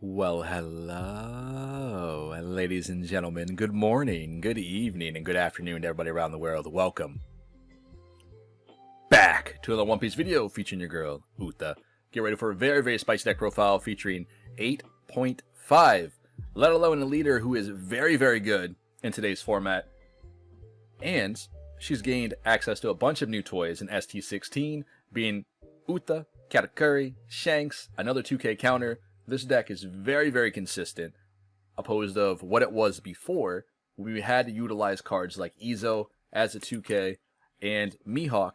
Well, hello, ladies and gentlemen. Good morning, good evening, and good afternoon to everybody around the world. Welcome back to another One Piece video featuring your girl, Uta. Get ready for a very spicy deck profile featuring 8.5, let alone a leader who is very good in today's format. And she's gained access to a bunch of new toys in ST16, being Uta, Katakuri, Shanks, another 2K counter. This deck is very consistent, opposed of what it was before. We had to utilize cards like Izo as a 2K and Mihawk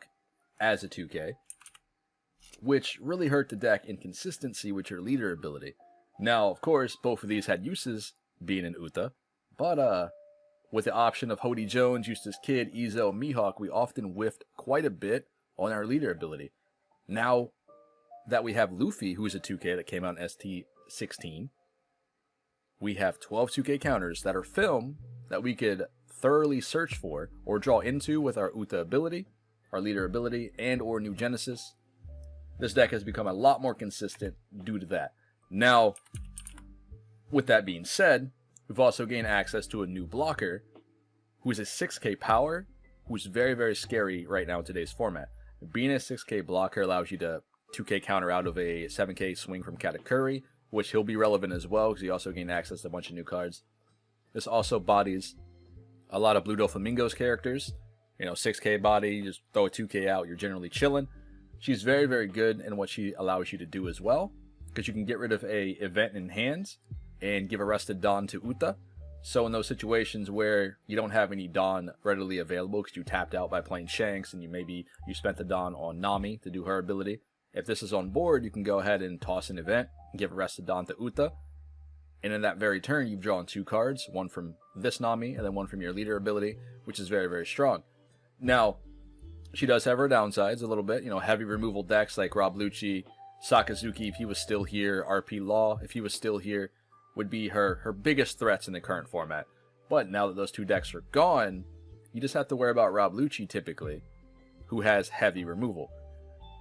as a 2K, which really hurt the deck in consistency with your leader ability. Now, of course, both of these had uses, being in Uta, but with the option of Hody Jones, Eustace Kid, Izo, Mihawk, we often whiffed quite a bit on our leader ability. Now that we have Luffy, who's a 2K that came out in ST16, we have 12 2K counters that are film that we could thoroughly search for or draw into with our Uta ability, our leader ability, and or New Genesis. This deck has become a lot more consistent due to that. Now, with that being said, we've also gained access to a new blocker who is a 6K power, who's very scary right now in today's format. Being a 6K blocker allows you to 2K counter out of a 7K swing from Katakuri, which he'll be relevant as well because he also gained access to a bunch of new cards. This also bodies a lot of Blue Doflamingo's characters. You know, 6K body, just throw a 2K out, you're generally chilling. She's very good in what she allows you to do as well, because you can get rid of a event in hands and give a rested Dawn to Uta. So in those situations where you don't have any Dawn readily available because you tapped out by playing Shanks and you spent the Dawn on Nami to do her ability, if this is on board, you can go ahead and toss an event and give a rested Dawn to Uta. And in that very turn, you've drawn 2 cards, one from this Nami and then one from your leader ability, which is very strong. Now, she does have her downsides a little bit. You know, heavy removal decks like Rob Lucci, Sakazuki, if he was still here, RP Law, if he was still here, would be her biggest threats in the current format. But now that those 2 decks are gone, you just have to worry about Rob Lucci typically, who has heavy removal.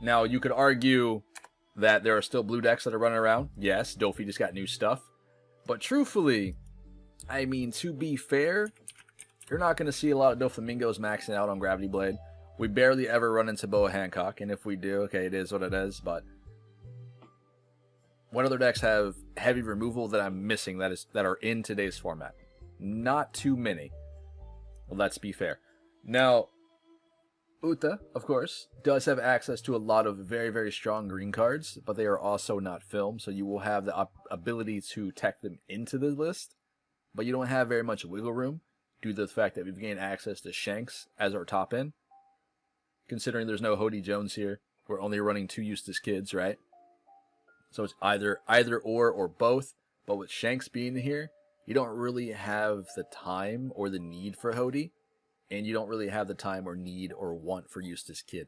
Now, you could argue that there are still blue decks that are running around. Yes, Dofi just got new stuff. But truthfully, I mean, to be fair, you're not going to see a lot of Doflamingos maxing out on Gravity Blade. We barely ever run into Boa Hancock, and if we do, okay, it is what it is, but what other decks have heavy removal that I'm missing that are in today's format? Not too many. Well, let's be fair. Now, Uta, of course, does have access to a lot of very strong green cards, but they are also not film, so you will have the ability to tech them into the list, but you don't have very much wiggle room due to the fact that we've gained access to Shanks as our top end. Considering there's no Hody Jones here, we're only running 2 Eustace Kids, right? So it's either or both, but with Shanks being here, you don't really have the time or the need for Hody. And you don't really have the time or need or want for Eustace Kid.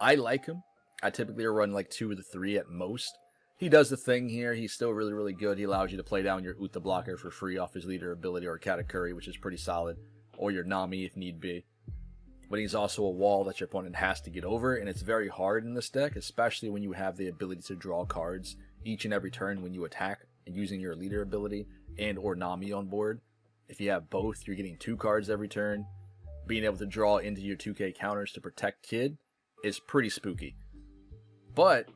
I like him. I typically run like 2 to 3 at most. He does the thing here. He's still really good. He allows you to play down your Uta blocker for free off his leader ability or Katakuri, which is pretty solid. Or your Nami if need be. But he's also a wall that your opponent has to get over. And it's very hard in this deck, especially when you have the ability to draw cards each and every turn when you attack and using your leader ability and or Nami on board. If you have both, you're getting 2 cards every turn. Being able to draw into your 2K counters to protect Kid is pretty spooky. But,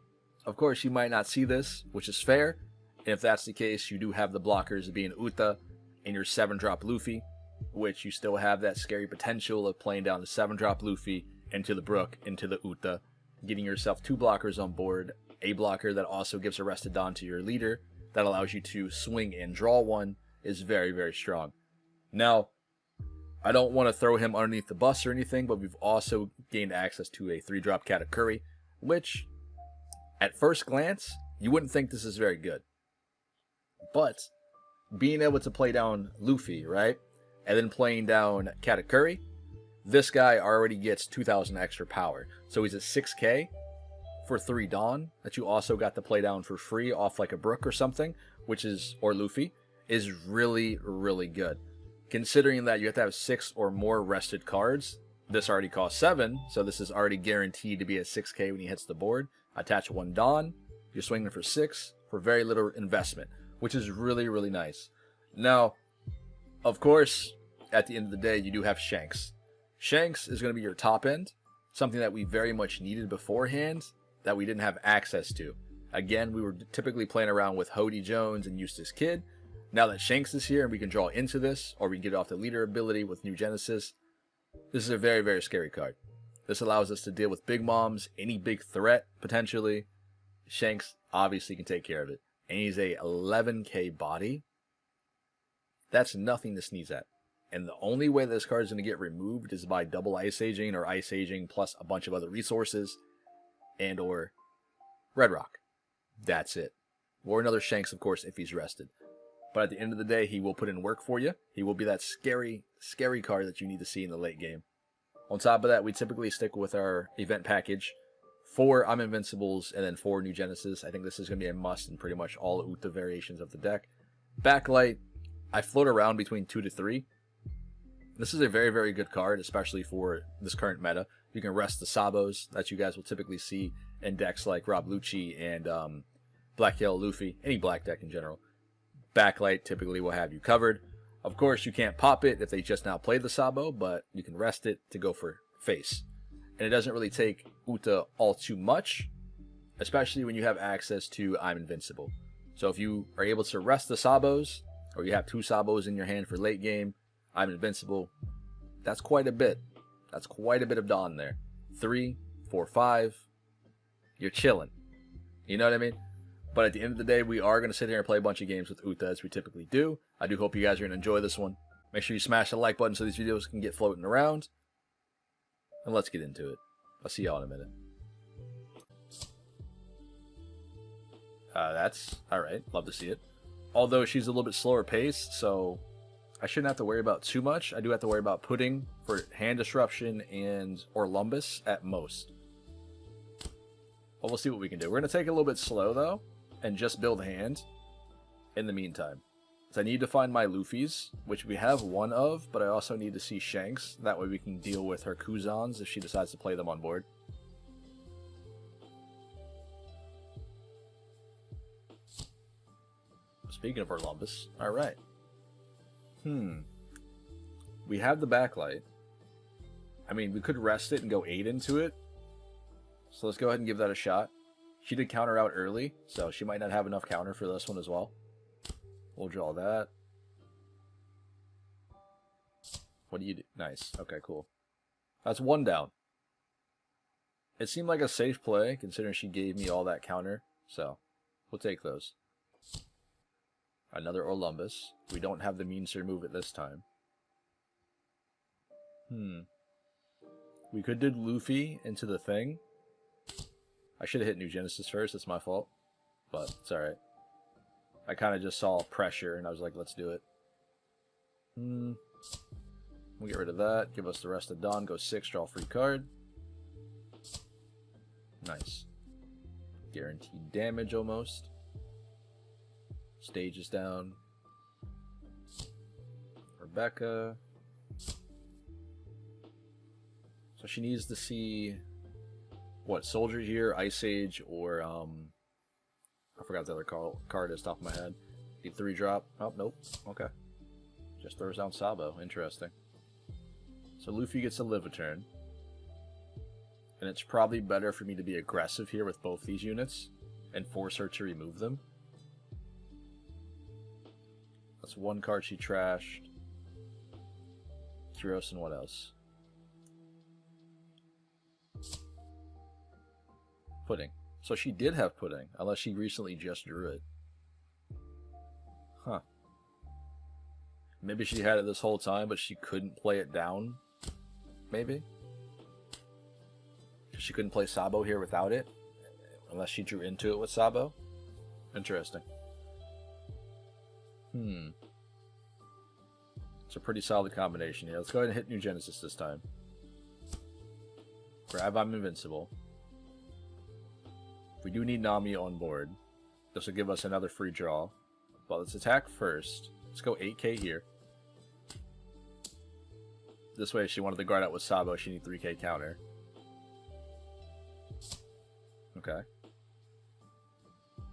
of course, you might not see this, which is fair. And if that's the case, you do have the blockers being Uta and your 7-drop Luffy, which you still have that scary potential of playing down the 7-drop Luffy into the Brook, into the Uta, getting yourself 2 blockers on board, a blocker that also gives a rested Dawn to your leader, that allows you to swing and draw one, is very strong. Now, I don't want to throw him underneath the bus or anything, but we've also gained access to a 3-drop Katakuri, which, at first glance, you wouldn't think this is very good. But, being able to play down Luffy, right, and then playing down Katakuri, this guy already gets 2,000 extra power. So he's a 6K for 3 Dawn, that you also got to play down for free off like a Brook or something, or Luffy, is really good. Considering that you have to have 6 or more rested cards, this already costs 7, so this is already guaranteed to be a 6K when he hits the board. Attach 1 Dawn, you're swinging for 6 for very little investment. which is really, really nice. Now, of course, at the end of the day, you do have Shanks. Shanks is going to be your top end, something that we very much needed beforehand that we didn't have access to. Again, we were typically playing around with Hody Jones and Eustace Kid. Now that Shanks is here and we can draw into this, or we can get off the leader ability with New Genesis, this is a very, very scary card. This allows us to deal with big moms, any big threat, potentially. Shanks obviously can take care of it. And he's a 11k body. That's nothing to sneeze at. And the only way this card is going to get removed is by double Ice Aging or Ice Aging plus a bunch of other resources and or Red Rock. That's it. Or another Shanks, of course, if he's rested. But at the end of the day, he will put in work for you. He will be that scary, scary card that you need to see in the late game. On top of that, we typically stick with our event package. 4 I'm Invincibles and then 4 New Genesis. I think this is going to be a must in pretty much all Uta variations of the deck. Backlight, I float around between 2 to 3. This is a very, very good card, especially for this current meta. You can rest the Sabos that you guys will typically see in decks like Rob Lucci and Black Yellow Luffy, any black deck in general. Backlight typically will have you covered. Of course, you can't pop it if they just now played the Sabo, but you can rest it to go for face. And it doesn't really take Uta all too much, especially when you have access to I'm Invincible. So if you are able to rest the Sabos, or you have 2 Sabos in your hand for late game, I'm Invincible, that's quite a bit. That's quite a bit of Dawn there. 3, 4, 5, you're chilling. You know what I mean? But at the end of the day, we are going to sit here and play a bunch of games with Uta as we typically do. I do hope you guys are going to enjoy this one. Make sure you smash the like button so these videos can get floating around. And let's get into it. I'll see y'all in a minute. That's alright. Love to see it. Although she's a little bit slower paced, so I shouldn't have to worry about too much. I do have to worry about Pudding for hand disruption and Orlumbus at most. Well, we'll see what we can do. We're going to take it a little bit slow, though, and just build hand in the meantime. So I need to find my Luffys, which we have one of, but I also need to see Shanks. That way we can deal with her Kuzans if she decides to play them on board. Speaking of Orlumbus, alright. We have the backlight. I mean, we could rest it and go 8 into it. So let's go ahead and give that a shot. She did counter out early, so she might not have enough counter for this one as well. We'll draw that. What do you do? Nice. Okay, cool. That's 1 down. It seemed like a safe play, considering she gave me all that counter. So, we'll take those. Another Orlumbus. We don't have the means to remove it this time. We could do Luffy into the thing. I should have hit New Genesis first. That's my fault. But it's alright. I kind of just saw pressure and I was like, let's do it. We'll get rid of that. Give us the rest of Dawn. Go 6. Draw a free card. Nice. Guaranteed damage almost. Stage is down. Rebecca. So she needs to see what, Soldier here, Ice Age, or I forgot the other card is top of my head. The 3 drop. Oh, nope. Okay. Just throws down Sabo. Interesting. So Luffy gets to live a turn. And it's probably better for me to be aggressive here with both these units and force her to remove them. That's 1 card she trashed. Kyros and what else? Pudding. So she did have Pudding, unless she recently just drew it. Huh. Maybe she had it this whole time, but she couldn't play it down? Maybe? She couldn't play Sabo here without it? Unless she drew into it with Sabo? Interesting. It's a pretty solid combination here. Let's go ahead and hit New Genesis this time. Grab I'm Invincible. We do need Nami on board. This will give us another free draw. But let's attack first. Let's go 8k here. This way, if she wanted to guard out with Sabo, she needs 3k counter. Okay.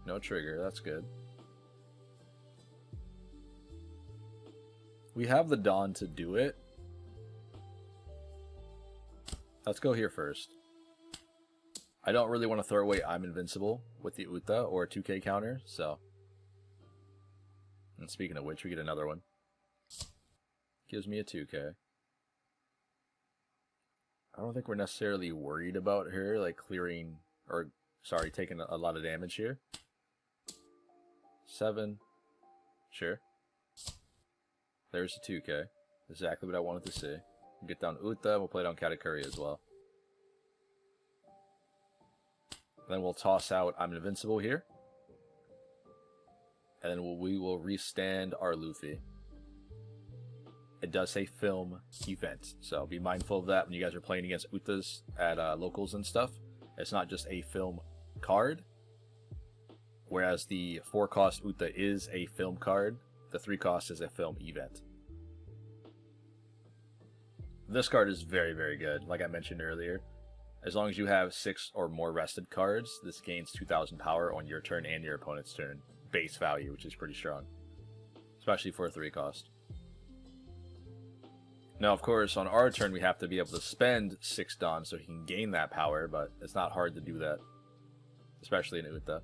No trigger, that's good. We have the Dawn to do it. Let's go here first. I don't really want to throw away I'm Invincible with the Uta or a 2k counter, so. And speaking of which, we get another one. Gives me a 2k. I don't think we're necessarily worried about her, like clearing, or sorry, taking a lot of damage here. 7. Sure. There's a 2k. Exactly what I wanted to see. We'll get down Uta, we'll play down Katakuri as well. Then we'll toss out I'm Invincible here. And then we will restand our Luffy. It does say film event, so be mindful of that when you guys are playing against Utas at locals and stuff. It's not just a film card. Whereas the 4-cost Uta is a film card, the 3-cost is a film event. This card is very, very good, like I mentioned earlier. As long as you have 6 or more rested cards, this gains 2,000 power on your turn and your opponent's turn. Base value, which is pretty strong. Especially for a 3-cost. Now, of course, on our turn, we have to be able to spend 6 Dawn so he can gain that power, but it's not hard to do that. Especially in Uta.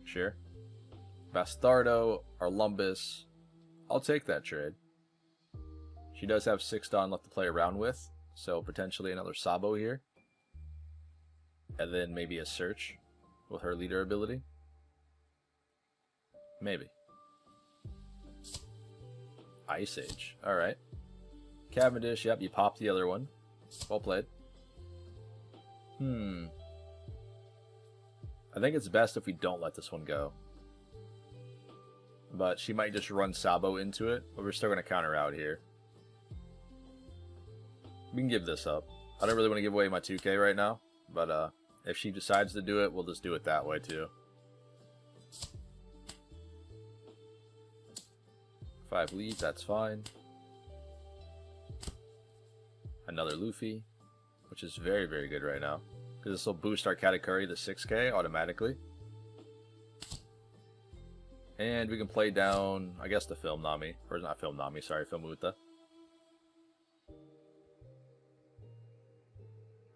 Sure. Bastardo, Arlumbus. I'll take that trade. She does have 6 Dawn left to play around with, so potentially another Sabo here. And then maybe a Search with her leader ability. Maybe. Ice Age. Alright. Cavendish, yep, you popped the other one. Well played. I think it's best if we don't let this one go. But she might just run Sabo into it, but we're still going to counter out here. We can give this up. I don't really want to give away my 2k right now, but if she decides to do it, we'll just do it that way too. 5 lead, that's fine. Another Luffy, which is very, very good right now. Because this will boost our Katakuri to 6k automatically. And we can play down, I guess, the Film Nami. Or not Film Nami, sorry, Film Uta.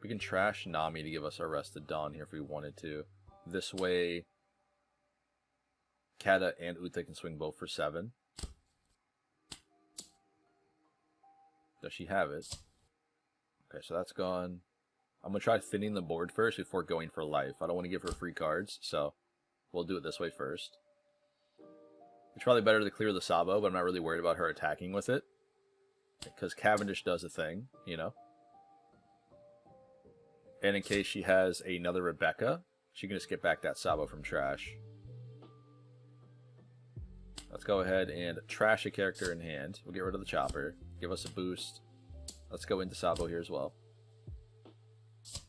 We can trash Nami to give us our Rested Dawn here if we wanted to. This way, Kata and Uta can swing both for 7. Does she have it? Okay, so that's gone. I'm going to try thinning the board first before going for life. I don't want to give her free cards, so we'll do it this way first. It's probably better to clear the Sabo, but I'm not really worried about her attacking with it. Because Cavendish does a thing, you know. And in case she has another Rebecca, she can just get back that Sabo from trash. Let's go ahead and trash a character in hand. We'll get rid of the Chopper. Give us a boost. Let's go into Sabo here as well.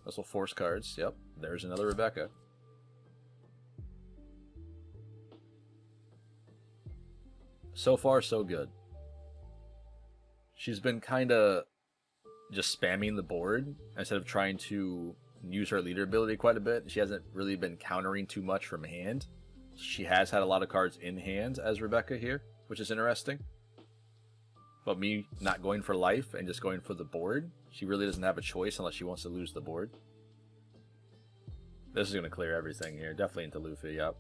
This will force cards. Yep, there's another Rebecca. So far, so good. She's been kind of just spamming the board instead of trying to use her leader ability quite a bit. She hasn't really been countering too much from hand. She has had a lot of cards in hand as Rebecca here, which is interesting. But me not going for life and just going for the board, she really doesn't have a choice unless she wants to lose the board. This is going to clear everything here. Definitely into Luffy, yep.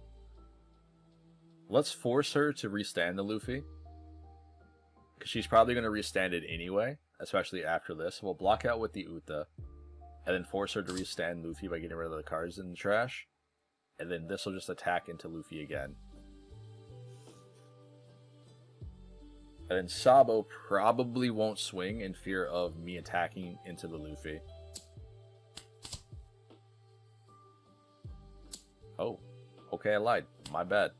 Let's force her to restand the Luffy. Because she's probably going to restand it anyway, especially after this. We'll block out with the Uta. And then force her to restand Luffy by getting rid of the cards in the trash. And then this will just attack into Luffy again. And then Sabo probably won't swing in fear of me attacking into the Luffy. Oh, okay, I lied. My bad.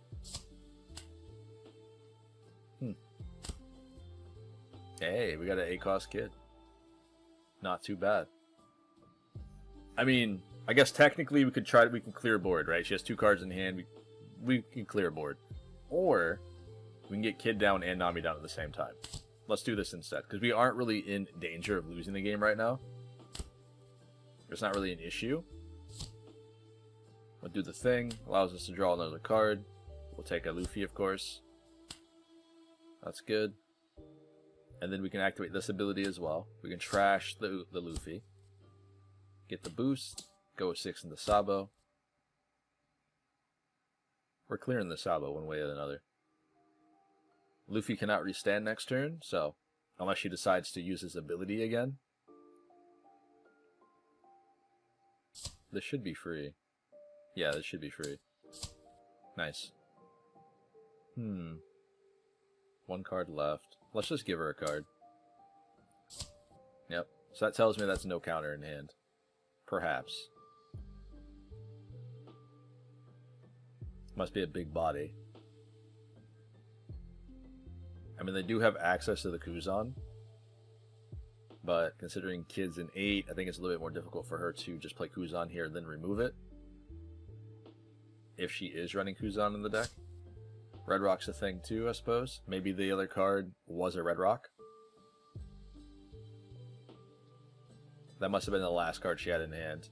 Hey, we got an 8-cost kid. Not too bad. I mean, I guess technically we can clear board, right? She has 2 cards in hand. We can clear board. Or we can get Kid down and Nami down at the same time. Let's do this instead, because we aren't really in danger of losing the game right now. It's not really an issue. We'll do the thing. Allows us to draw another card. We'll take a Luffy, of course. That's good. And then we can activate this ability as well. We can trash the Luffy. Get the boost. Go with 6 into Sabo. We're clearing the Sabo one way or another. Luffy cannot restand next turn, so unless she decides to use his ability again. This should be free. Yeah, this should be free. Nice. One card left. Let's just give her a card. Yep. So that tells me that's no counter in hand. Perhaps. Must be a big body. I mean, they do have access to the Kuzan. But considering Kid's in 8, I think it's a little bit more difficult for her to just play Kuzan here and then remove it. If she is running Kuzan in the deck. Red Rock's a thing too, I suppose. Maybe the other card was a Red Rock. That must have been the last card she had in hand.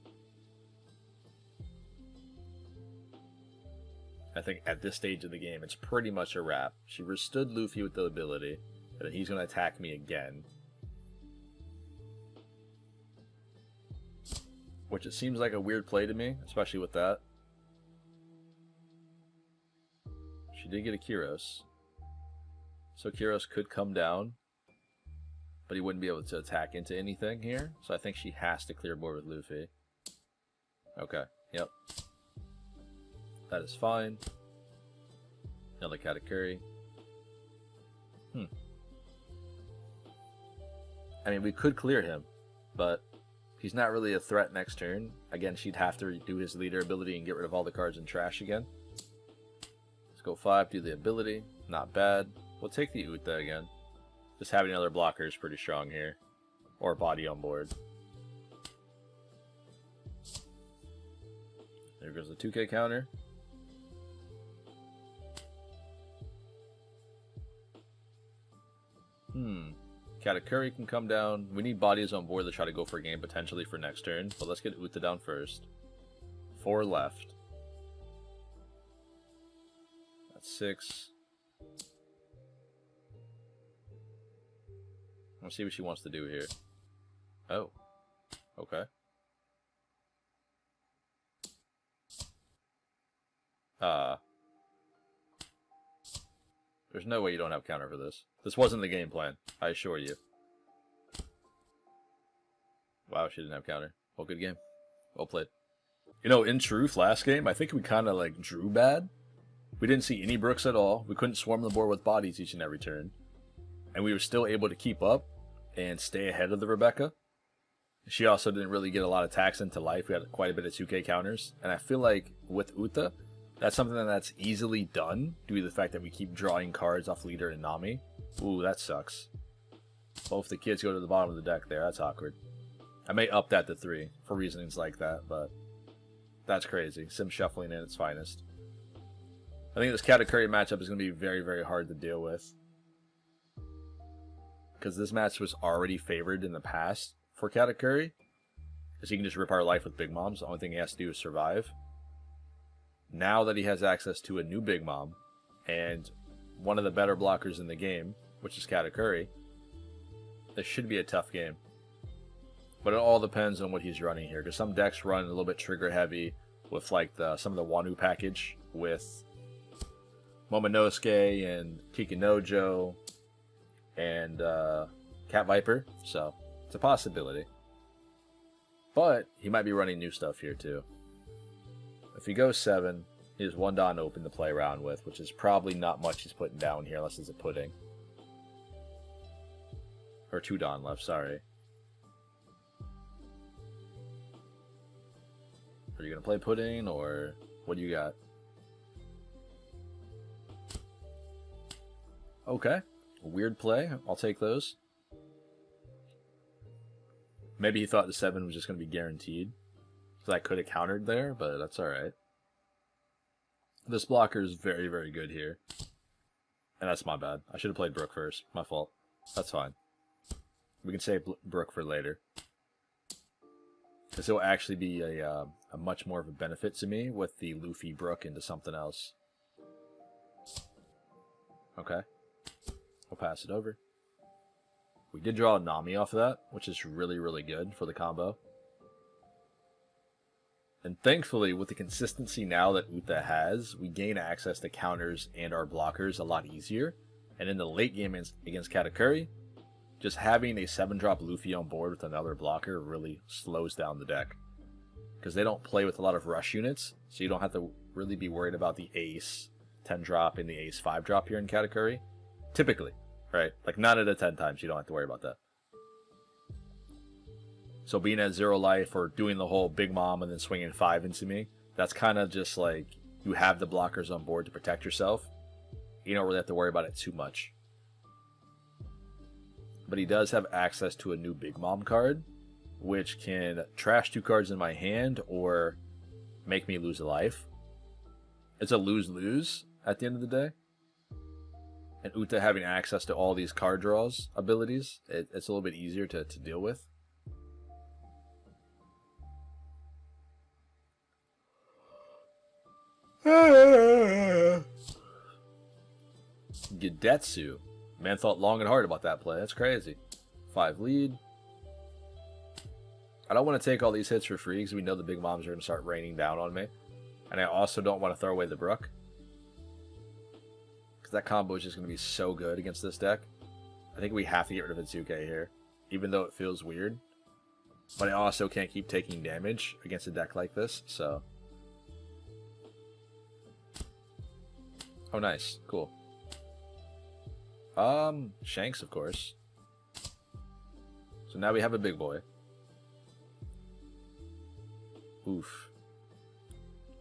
I think at this stage of the game, it's pretty much a wrap. She withstood Luffy with the ability, and then he's going to attack me again. Which it seems like a weird play to me, especially with that. She did get a Kyros. So Kyros could come down, but he wouldn't be able to attack into anything here. So I think she has to clear board with Luffy. Okay, yep. That is fine. Another Katakuri. I mean, we could clear him, but he's not really a threat next turn. Again, she'd have to do his leader ability and get rid of all the cards in trash again. Let's go 5, do the ability. Not bad. We'll take the Uta again. Just having another blocker is pretty strong here. Or body on board. There goes the 2k counter. Katakuri can come down. We need bodies on board to try to go for a game potentially for next turn. But let's get Uta down first. 4 left. That's 6. Let's see what she wants to do here. Oh. Okay. There's no way you don't have counter for this. This wasn't the game plan, I assure you. Wow, she didn't have counter. Well, good game. Well played. You know, in truth, last game, I think we kind of like drew bad. We didn't see any Brooks at all. We couldn't swarm the board with bodies each and every turn. And we were still able to keep up and stay ahead of the Rebecca. She also didn't really get a lot of attacks into life. We had quite a bit of 2k counters. And I feel like with Uta, that's something that's easily done due to the fact that we keep drawing cards off leader and Nami. Ooh, that sucks. Both the kids go to the bottom of the deck there. That's awkward. I may up that to 3 for reasons like that, but that's crazy. Sim shuffling in its finest. I think this Katakuri matchup is going to be very, very hard to deal with. Because this match was already favored in the past for Katakuri. Because he can just rip our life with Big Moms. The only thing he has to do is survive. Now that he has access to a new Big Mom, and one of the better blockers in the game, which is Katakuri, this should be a tough game. But it all depends on what he's running here, because some decks run a little bit trigger heavy with like some of the Wanu package with Momonosuke and Kikinojo and Cat Viper, so it's a possibility. But he might be running new stuff here too. If he goes 7, he has 1 Don open to play around with, which is probably not much he's putting down here unless it's a pudding. Or 2 Don left, sorry. Are you going to play pudding, or what do you got? Okay. Weird play. I'll take those. Maybe he thought the 7 was just going to be guaranteed. So I could have countered there, but that's alright. This blocker is very, very good here. And that's my bad. I should have played Brook first. My fault. That's fine. We can save Brook for later. This will actually be a much more of a benefit to me with the Luffy Brook into something else. Okay. We'll pass it over. We did draw a Nami off of that, which is really, really good for the combo. And thankfully, with the consistency now that Uta has, we gain access to counters and our blockers a lot easier. And in the late game against Katakuri, just having a 7-drop Luffy on board with another blocker really slows down the deck. Because they don't play with a lot of rush units, so you don't have to really be worried about the ace 10-drop and the ace 5-drop here in Katakuri. Typically, right? Like 9 out of 10 times you don't have to worry about that. So being at 0 life or doing the whole Big Mom and then swinging 5 into me, that's kind of just like you have the blockers on board to protect yourself. You don't really have to worry about it too much. But he does have access to a new Big Mom card, which can trash 2 cards in my hand or make me lose a life. It's a lose-lose at the end of the day. And Uta having access to all these card draws abilities, it's a little bit easier to deal with. Gedetsu. Man thought long and hard about that play. That's crazy. 5 lead. I don't want to take all these hits for free because we know the Big Moms are going to start raining down on me. And I also don't want to throw away the Brook. Because that combo is just going to be so good against this deck. I think we have to get rid of a 2K here. Even though it feels weird. But I also can't keep taking damage against a deck like this. So. Oh, nice. Cool. Shanks, of course. So now we have a big boy. Oof.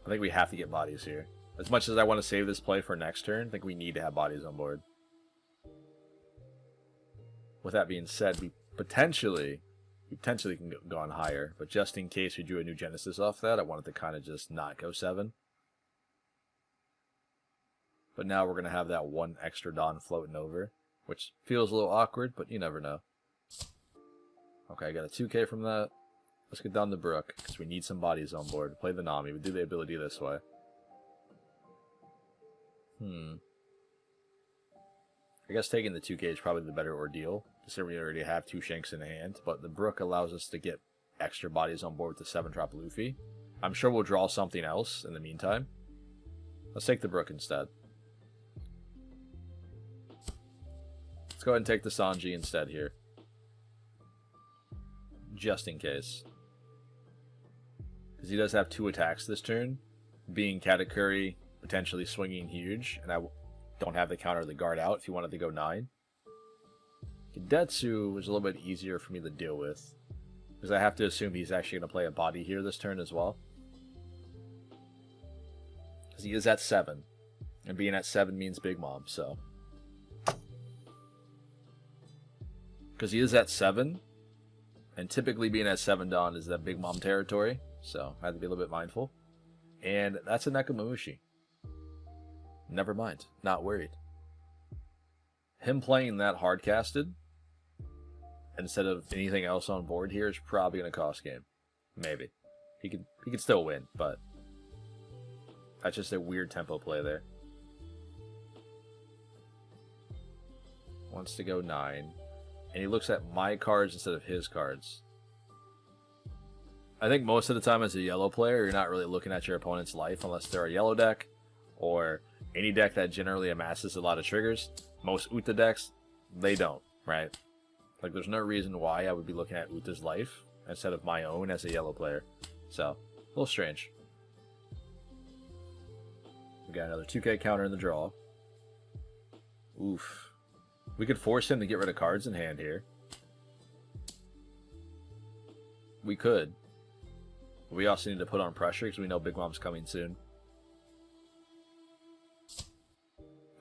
I think we have to get bodies here. As much as I want to save this play for next turn, I think we need to have bodies on board. With that being said, we potentially can go on higher, but just in case we drew a new Genesis off that, I wanted to kind of just not go 7. But now we're going to have that 1 extra Dawn floating over, which feels a little awkward, but you never know. Okay, I got a 2K from that. Let's get down the Brook, because we need some bodies on board. Play the Nami. We do the ability this way. I guess taking the 2K is probably the better ordeal, considering we already have 2 Shanks in hand, but the Brook allows us to get extra bodies on board with the 7-drop Luffy. I'm sure we'll draw something else in the meantime. Let's take the Brook instead. Let's go ahead and take the Sanji instead here. Just in case. Because he does have 2 attacks this turn. Being Katakuri, potentially swinging huge. And I don't have the counter of the guard out if you wanted to go 9. Gedetsu was a little bit easier for me to deal with. Because I have to assume he's actually going to play a body here this turn as well. Because he is at 7. And being at 7 means Big Mom, so. Because he is at 7, and typically being at 7 Dawn is that Big Mom territory, so I had to be a little bit mindful. And that's a Nekomamushi. Never mind, not worried. Him playing that hard-casted, instead of anything else on board here, is probably going to cost game. Maybe. He could still win, but that's just a weird tempo play there. Wants to go 9. And he looks at my cards instead of his cards. I think most of the time as a yellow player, you're not really looking at your opponent's life unless they're a yellow deck or any deck that generally amasses a lot of triggers. Most Uta decks, they don't, right? Like, there's no reason why I would be looking at Uta's life instead of my own as a yellow player. So, a little strange. We got another 2K counter in the draw. Oof. We could force him to get rid of cards in hand here. We could. But we also need to put on pressure because we know Big Mom's coming soon.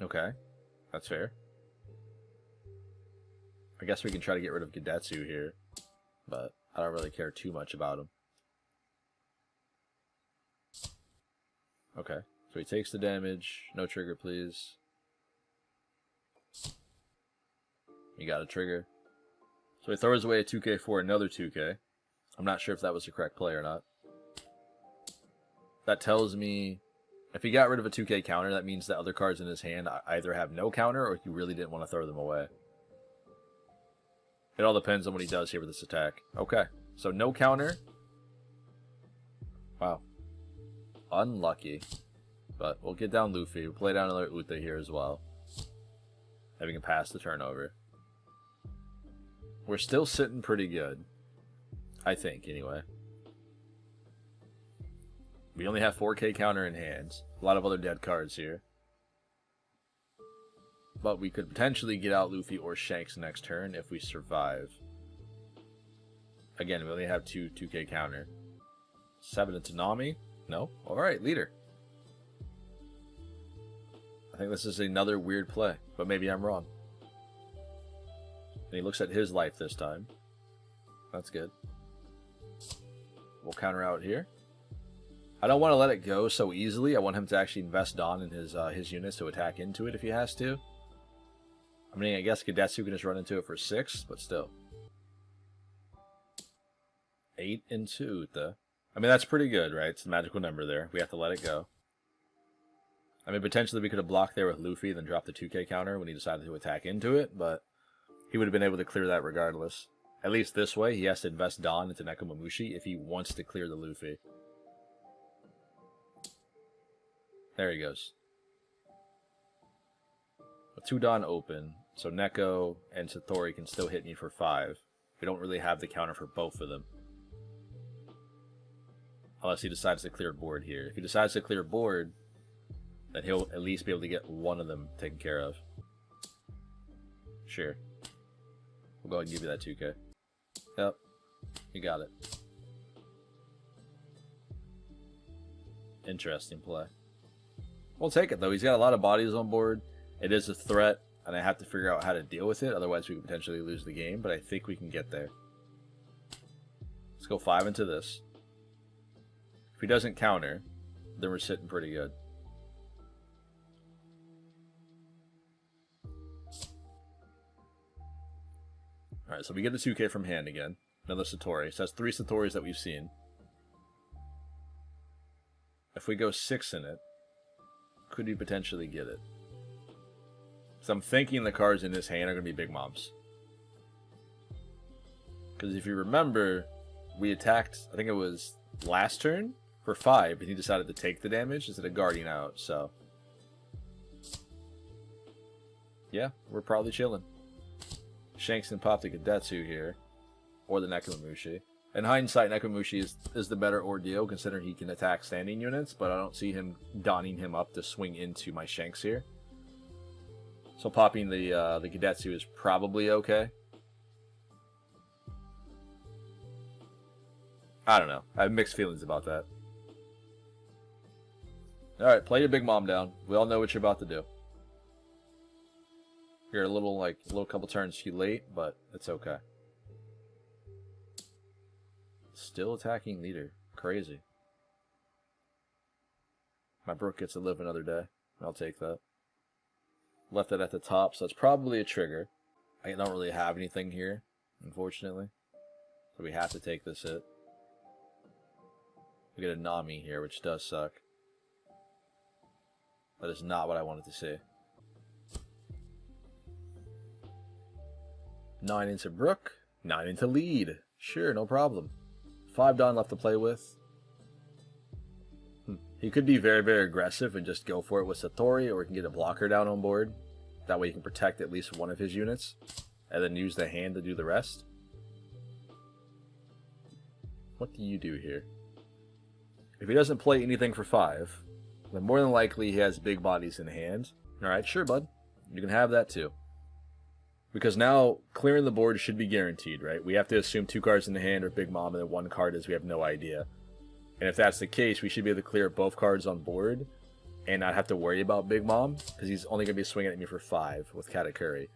Okay. That's fair. I guess we can try to get rid of Gedetsu here. But I don't really care too much about him. Okay. So he takes the damage. No trigger, please. You got a trigger. So he throws away a 2K for another 2K. I'm not sure if that was the correct play or not. That tells me If he got rid of a 2k counter, that means the other cards in his hand either have no counter or he really didn't want to throw them away. It all depends on what he does here with this attack. Okay, so no counter. Wow. Unlucky. But we'll get down Luffy. We'll play down another Uta here as well. And we can pass the turnover. We're still sitting pretty good. I think, anyway. We only have 4k counter in hands. A lot of other dead cards here. But we could potentially get out Luffy or Shanks next turn if we survive. Again, we only have 2k counter. 7 into Nami? No? Alright, leader. I think this is another weird play, but maybe I'm wrong. And he looks at his life this time. That's good. We'll counter out here. I don't want to let it go so easily. I want him to actually invest Dawn in his units to attack into it if he has to. I mean, I guess Kadetsu can just run into it for 6, but still. 8 into Uta. I mean, that's pretty good, right? It's a magical number there. We have to let it go. I mean, potentially we could have blocked there with Luffy, then dropped the 2k counter when he decided to attack into it, but he would have been able to clear that regardless. At least this way, he has to invest Dawn into Nekomamushi if he wants to clear the Luffy. There he goes. With 2 Dawn open, so Neko and Satori can still hit me for 5. We don't really have the counter for both of them. Unless he decides to clear board here. If he decides to clear board, then he'll at least be able to get one of them taken care of. Sure. We'll go ahead and give you that 2k. Yep. You got it. Interesting play. We'll take it, though. He's got a lot of bodies on board. It is a threat, and I have to figure out how to deal with it. Otherwise, we could potentially lose the game, but I think we can get there. Let's go 5 into this. If he doesn't counter, then we're sitting pretty good. Alright, so we get the 2k from hand again. Another Satori. So that's 3 Satoris that we've seen. If we go 6 in it, could we potentially get it? So I'm thinking the cards in his hand are going to be Big Moms. Because if you remember, we attacked, I think it was last turn, for 5, and he decided to take the damage instead of guarding out, so. Yeah, we're probably chilling. Shanks can pop the Kadetsu here, or the Nekomamushi. In hindsight, Nekomamushi is the better ordeal, considering he can attack standing units, but I don't see him donning him up to swing into my Shanks here. So popping the Kadetsu is probably okay. I don't know. I have mixed feelings about that. Alright, play your Big Mom down. We all know what you're about to do. You're a little couple turns too late, but it's okay. Still attacking leader. Crazy. My Brook gets to live another day. I'll take that. Left it at the top, so it's probably a trigger. I don't really have anything here, unfortunately. So we have to take this hit. We get a Nami here, which does suck. That is not what I wanted to see. 9 into Brook, 9 into lead. Sure, no problem. 5 Dawn left to play with. He could be very, very aggressive and just go for it with Satori, or we can get a blocker down on board. That way he can protect at least one of his units, and then use the hand to do the rest. What do you do here? If he doesn't play anything for 5, then more than likely he has big bodies in hand. Alright, sure, bud. You can have that too. Because now, clearing the board should be guaranteed, right? We have to assume 2 cards in the hand are Big Mom, and then 1 card is we have no idea. And if that's the case, we should be able to clear both cards on board, and not have to worry about Big Mom, because he's only going to be swinging at me for 5 with Katakuri.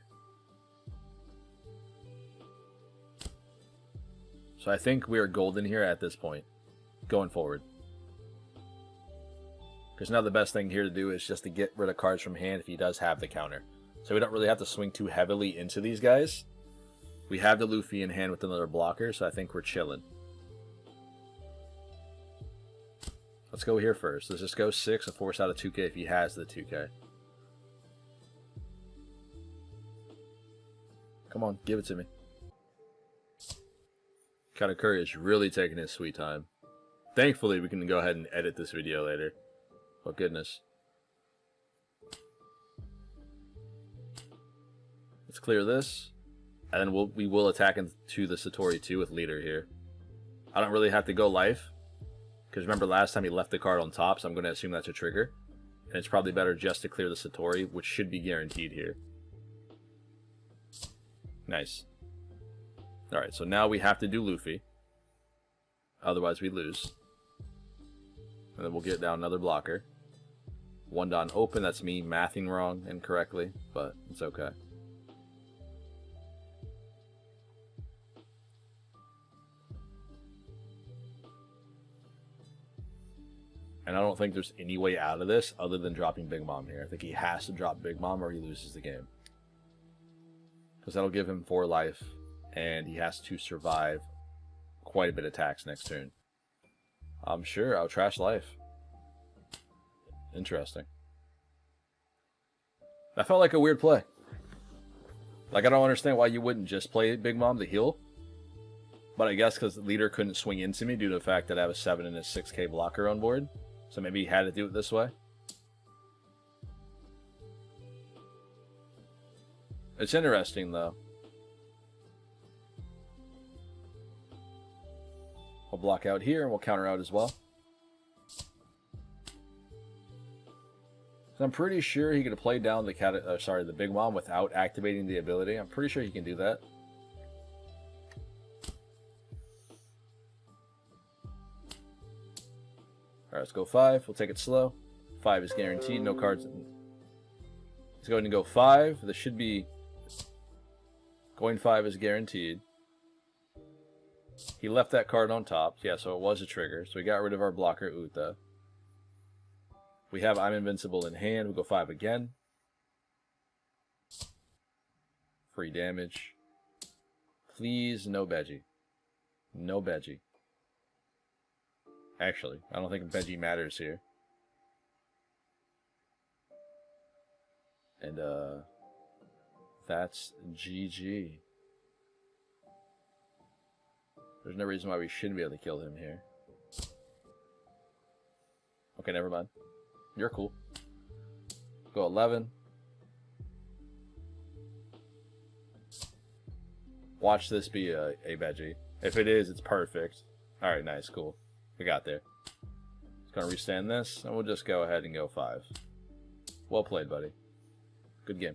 So I think we are golden here at this point, going forward. Because now the best thing here to do is just to get rid of cards from hand if he does have the counter. So we don't really have to swing too heavily into these guys. We have the Luffy in hand with another blocker, so I think we're chilling. Let's go here first. Let's just go 6 and force out a 2K if he has the 2K. Come on, give it to me. Katakuri is really taking his sweet time. Thankfully, we can go ahead and edit this video later. Oh, goodness. Let's clear this. And then we will attack into the Satori 2 with leader here. I don't really have to go life. Because remember last time he left the card on top, so I'm going to assume that's a trigger. And it's probably better just to clear the Satori, which should be guaranteed here. Nice. Alright, so now we have to do Luffy. Otherwise we lose. And then we'll get down another blocker. 1 down open, that's me mathing wrong incorrectly, but it's okay. And I don't think there's any way out of this other than dropping Big Mom here. I think he has to drop Big Mom or he loses the game. Because that'll give him 4 life, and he has to survive quite a bit of attacks next turn. I'm sure I'll trash life. Interesting. That felt like a weird play. Like, I don't understand why you wouldn't just play Big Mom to heal. But I guess because the leader couldn't swing into me due to the fact that I have a 7 and a 6k blocker on board. So maybe he had to do it this way. It's interesting, though. We'll block out here, and we'll counter out as well. So I'm pretty sure he could have played down the Big Mom without activating the ability. I'm pretty sure he can do that. Alright, let's go 5. We'll take it slow. 5 is guaranteed. No cards. Let's go ahead and go 5. This should be... Going 5 is guaranteed. He left that card on top. Yeah, so it was a trigger. So we got rid of our blocker, Uta. We have I'm Invincible in hand. We'll go 5 again. Free damage. Please, no Beji. No Beji. Actually, I don't think Beji matters here. And, that's GG. There's no reason why we shouldn't be able to kill him here. Okay, never mind. You're cool. Go 11. Watch this be a Beji. If it is, it's perfect. Alright, nice, cool. We got there. Just gonna restand this, and we'll just go ahead and go 5. Well played, buddy. Good game.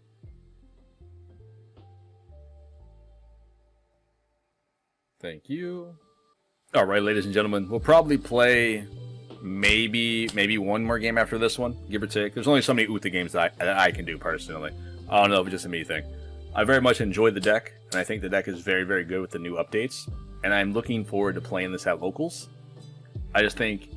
Thank you. Alright, ladies and gentlemen, we'll probably play maybe one more game after this one, give or take. There's only so many Uta games that I can do personally. I don't know if it's just a me thing. I very much enjoyed the deck, and I think the deck is very, very good with the new updates. And I'm looking forward to playing this at locals. I just think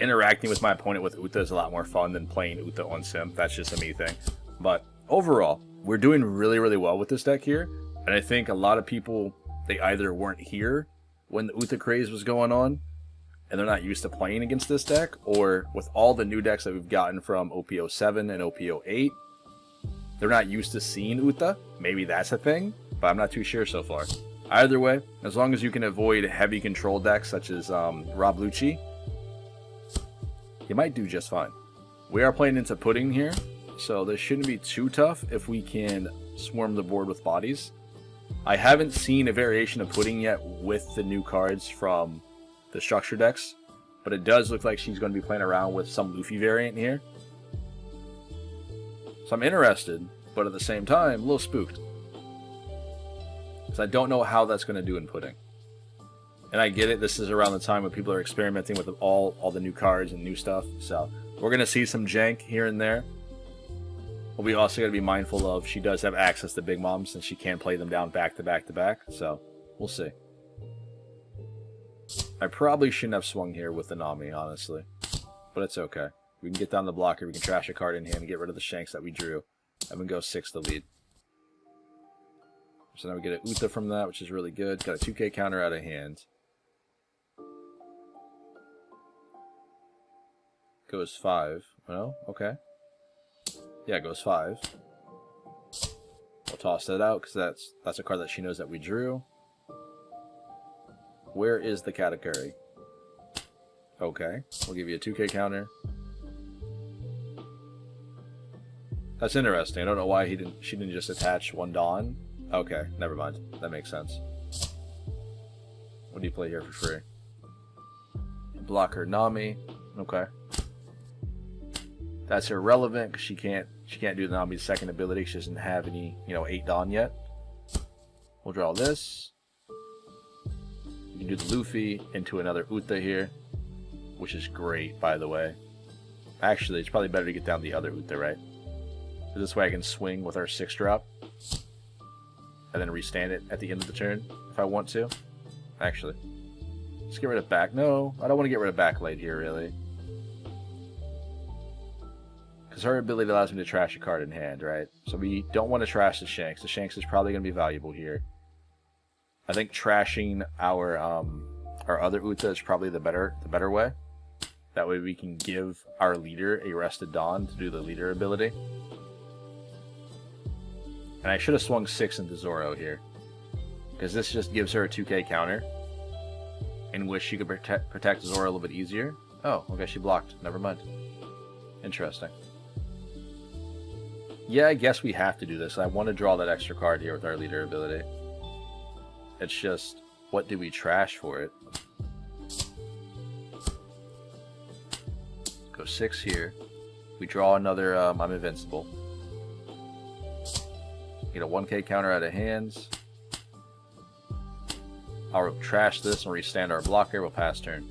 interacting with my opponent with Uta is a lot more fun than playing Uta on Sim. That's just a me thing. But overall, we're doing really, really well with this deck here. And I think a lot of people, they either weren't here when the Uta craze was going on, and they're not used to playing against this deck, or with all the new decks that we've gotten from OP07 and OP08, they're not used to seeing Uta. Maybe that's a thing, but I'm not too sure so far. Either way, as long as you can avoid heavy control decks such as Rob Lucci, you might do just fine. We are playing into Pudding here, so this shouldn't be too tough if we can swarm the board with bodies. I haven't seen a variation of Pudding yet with the new cards from the structure decks, but it does look like she's going to be playing around with some Luffy variant here. So I'm interested, but at the same time, a little spooked. Because I don't know how that's going to do in Pudding. And I get it, this is around the time when people are experimenting with all the new cards and new stuff, so we're going to see some jank here and there. But we also got to be mindful of she does have access to Big Mom since she can play them down back to back to back. So we'll see. I probably shouldn't have swung here with the Nami, honestly. But it's okay. We can get down the blocker, we can trash a card in hand and get rid of the shanks that we drew. And we go 6 to lead. So now we get a Uta from that, which is really good. Got a 2k counter out of hand. Goes 5. Well, okay. Yeah, it goes 5. We'll toss that out because that's a card that she knows that we drew. Where is the Katakuri? Okay, we'll give you a 2K counter. That's interesting. I don't know why she didn't just attach one Dawn. Okay, never mind. That makes sense. What do you play here for free? Blocker Nami. Okay. That's irrelevant because she can't do the Nami's second ability. She doesn't have any, 8 Dawn yet. We'll draw this. You can do the Luffy into another Uta here, which is great, by the way. Actually, it's probably better to get down the other Uta, right? So this way I can swing with our 6-drop and then restand it at the end of the turn if I want to. Actually, let's get rid of back. No, I don't want to get rid of backlight here, really. Because her ability allows me to trash a card in hand, right? So we don't want to trash the Shanks. The Shanks is probably going to be valuable here. I think trashing our other Uta is probably the better way. That way we can give our leader a rested Dawn to do the leader ability. And I should have swung 6 into Zoro here, because this just gives her a 2K counter, in which she could protect Zoro a little bit easier. Oh, okay, she blocked. Never mind. Interesting. Yeah, I guess we have to do this. I want to draw that extra card here with our leader ability. It's just, what do we trash for it? Go 6 here. We draw another I'm invincible. Get a 1K counter out of hands. I'll trash this and restand our blocker. We'll pass turn.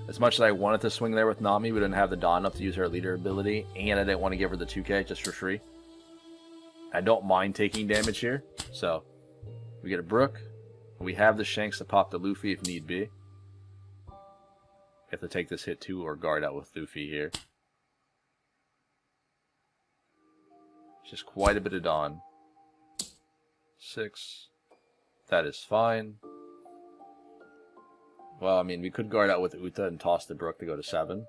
As much as I wanted to swing there with Nami, we didn't have the Dawn enough to use her leader ability, and I didn't want to give her the 2K just for free. I don't mind taking damage here, so we get a Brook. We have the Shanks to pop the Luffy if need be. Have to take this hit too, or guard out with Luffy here. It's just quite a bit of Dawn. 6. That is fine. Well, I mean, we could guard out with Uta and toss the Brook to go to 7.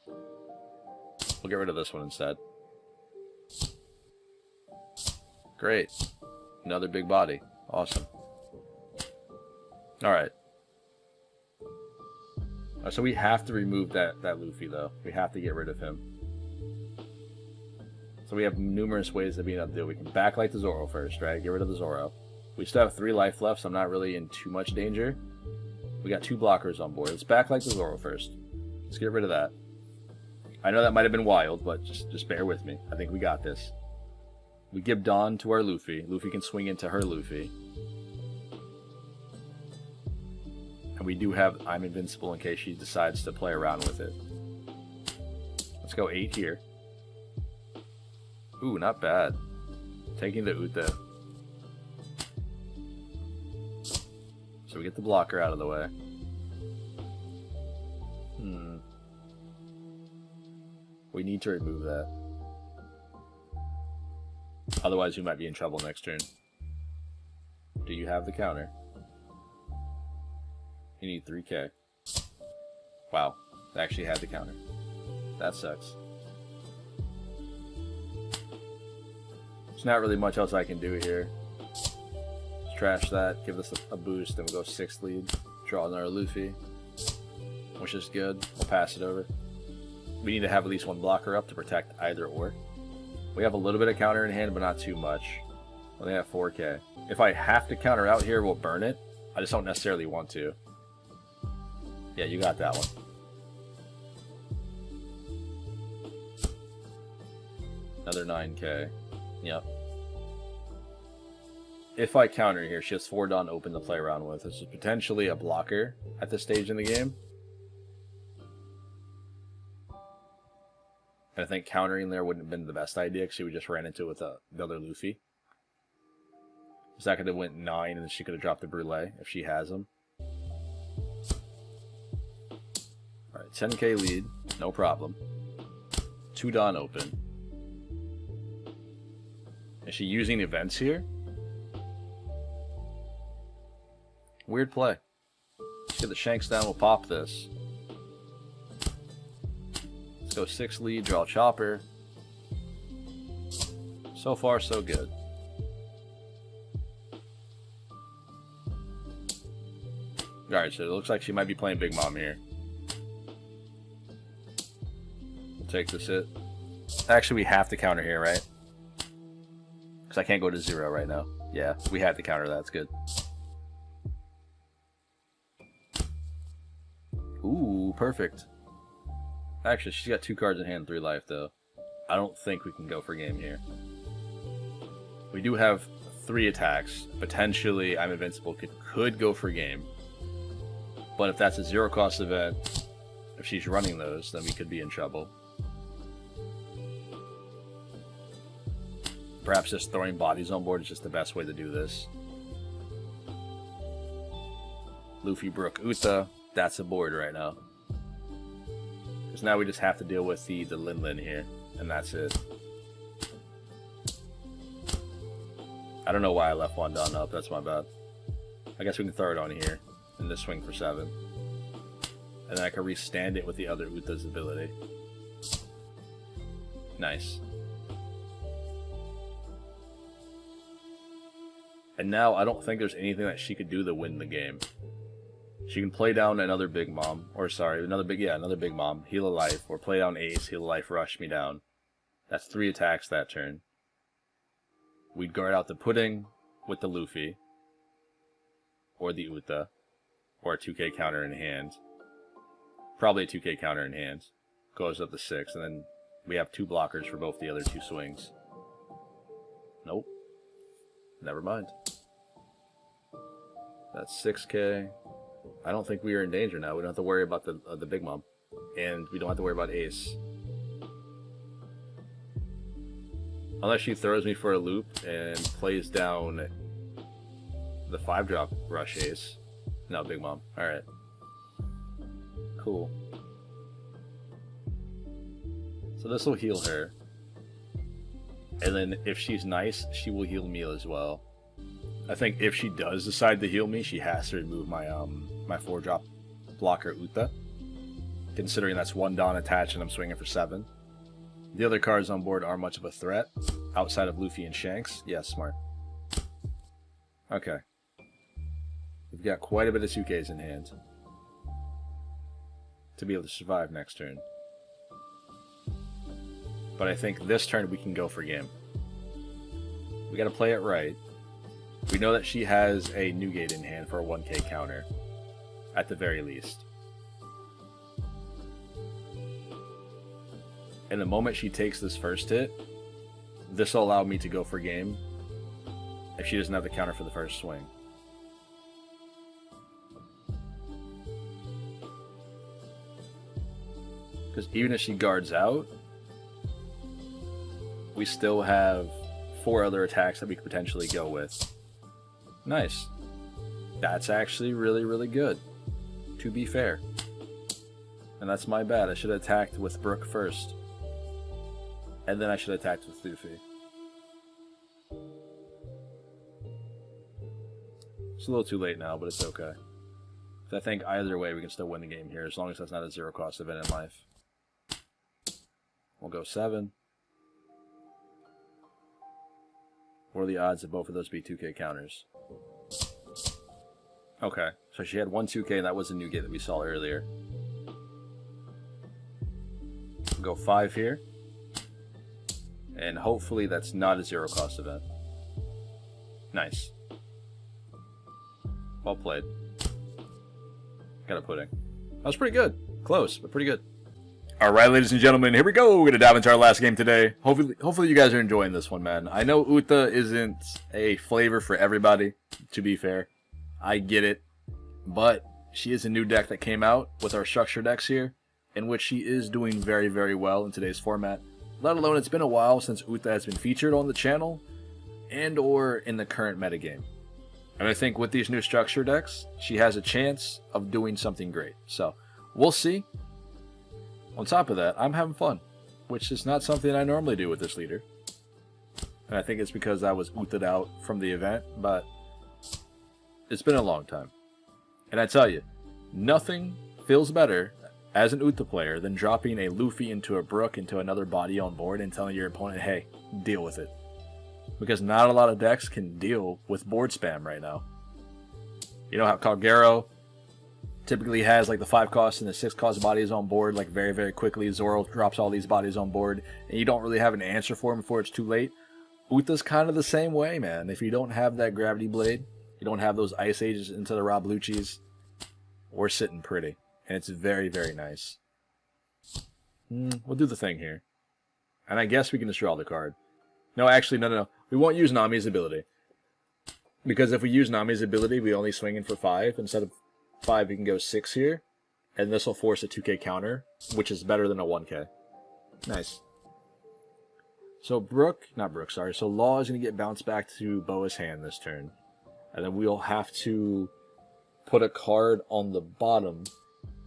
We'll get rid of this one instead. Great. Another big body. Awesome. Alright. So we have to remove that Luffy, though. We have to get rid of him. So we have numerous ways of being able to do it. We can backlight the Zoro first, right? Get rid of the Zoro. We still have 3 life left, so I'm not really in too much danger. We got 2 blockers on board. Let's backlight the Zoro first. Let's get rid of that. I know that might have been wild, but just bear with me. I think we got this. We give Dawn to our Luffy. Luffy can swing into her Luffy. And we do have I'm invincible in case she decides to play around with it. Let's go 8 here. Ooh, not bad. Taking the Uta. So we get the blocker out of the way. We need to remove that. Otherwise, we might be in trouble next turn. Do you have the counter? You need 3K. Wow, they actually had the counter. That sucks. There's not really much else I can do here. Let's trash that, give this a boost, then we'll go 6th lead. Draw another Luffy, which is good. We'll pass it over. We need to have at least 1 blocker up to protect either or. We have a little bit of counter in hand, but not too much. We only have 4K. If I have to counter out here, we'll burn it. I just don't necessarily want to. Yeah, you got that one. Another 9K. Yep. If I counter here, she has 4 Dawn open to play around with. This is potentially a blocker at this stage in the game. And I think countering there wouldn't have been the best idea because she would just ran into it with the other Luffy. So that could have went 9 and then she could have dropped the Brûlée if she has him. Alright, 10K lead, no problem. 2 Dawn open. Is she using events here? Weird play. Let's get the Shanks down, we'll pop this. Go 6 lead, draw chopper. So far, so good. Alright, so it looks like she might be playing Big Mom here. We'll take this hit. Actually, we have to counter here, right? Because I can't go to 0 right now. Yeah, we had to counter that. That's good. Ooh, perfect. Actually, she's got 2 cards in hand, 3 life, though. I don't think we can go for game here. We do have 3 attacks. Potentially, I'm Invincible could go for game. But if that's a 0-cost event, if she's running those, then we could be in trouble. Perhaps just throwing bodies on board is just the best way to do this. Luffy, Brook, Uta. That's a board right now. Because now we just have to deal with the Lin Lin here. And that's it. I don't know why I left one down up. That's my bad. I guess we can throw it on here. And this swing for 7. And then I can restand it with the other Uta's ability. Nice. And now I don't think there's anything that she could do to win the game. She can play down another Big Mom, or sorry, another Big Mom, heal a life, or play down Ace, heal a life, rush me down. That's 3 attacks that turn. We'd guard out the Pudding with the Luffy, or the Uta, or a 2k counter in hand. Probably a 2k counter in hand. Goes up to 6, and then we have 2 blockers for both the other 2 swings. Nope. Never mind. That's 6k. I don't think we are in danger now. We don't have to worry about the Big Mom. And we don't have to worry about Ace. Unless she throws me for a loop and plays down the 5-drop rush Ace. No, Big Mom. Alright. Cool. So this will heal her. And then if she's nice, she will heal me as well. I think if she does decide to heal me, she has to remove my my 4-drop blocker Uta. Considering that's 1 Dawn attached and I'm swinging for 7. The other cards on board aren't much of a threat. Outside of Luffy and Shanks. Yeah, smart. Okay. We've got quite a bit of 2Ks in hand. To be able to survive next turn. But I think this turn we can go for game. We gotta play it right. We know that she has a Newgate in hand for a 1k counter. At the very least. And the moment she takes this first hit, this will allow me to go for game. If she doesn't have the counter for the first swing. Because even if she guards out, we still have 4 other attacks that we could potentially go with. Nice. That's actually really, really good. To be fair. And that's my bad. I should have attacked with Brook first. And then I should have attacked with Luffy. It's a little too late now, but it's okay. So I think either way we can still win the game here, as long as that's not a 0-cost event in life. We'll go 7. What are the odds of both of those be 2k counters? Okay, so she had 1 2k, and that was a new gate that we saw earlier. We'll go 5 here. And hopefully that's not a 0-cost event. Nice. Well played. Got a Pudding. That was pretty good. Close, but pretty good. Alright, ladies and gentlemen, here we go. We're going to dive into our last game today. Hopefully you guys are enjoying this one, man. I know Uta isn't a flavor for everybody, to be fair. I get it. But she is a new deck that came out with our structure decks here, in which she is doing very, very well in today's format. Let alone it's been a while since Uta has been featured on the channel and or in the current metagame. And I think with these new structure decks, she has a chance of doing something great. So, we'll see. On top of that, I'm having fun, which is not something I normally do with this leader. And I think it's because I was Uta'd out from the event, but it's been a long time. And I tell you, nothing feels better as an Uta player than dropping a Luffy into a Brook into another body on board and telling your opponent, hey, deal with it. Because not a lot of decks can deal with board spam right now. You know how Kagero typically has like the 5 cost and the 6 cost bodies on board like very, very quickly. Zoro drops all these bodies on board and you don't really have an answer for them before it's too late. Uta's kind of the same way, man. If you don't have that Gravity Blade, you don't have those Ice Ages into the Rob Lucci's, we're sitting pretty. And it's very, very nice. We'll do the thing here. And I guess we can destroy the card. No, actually, no. We won't use Nami's ability. Because if we use Nami's ability, we only swing in for 5 instead of 5, we can go 6 here, and this will force a 2k counter, which is better than a 1k. Nice. So so Law is going to get bounced back to Boa's hand this turn. And then we'll have to put a card on the bottom,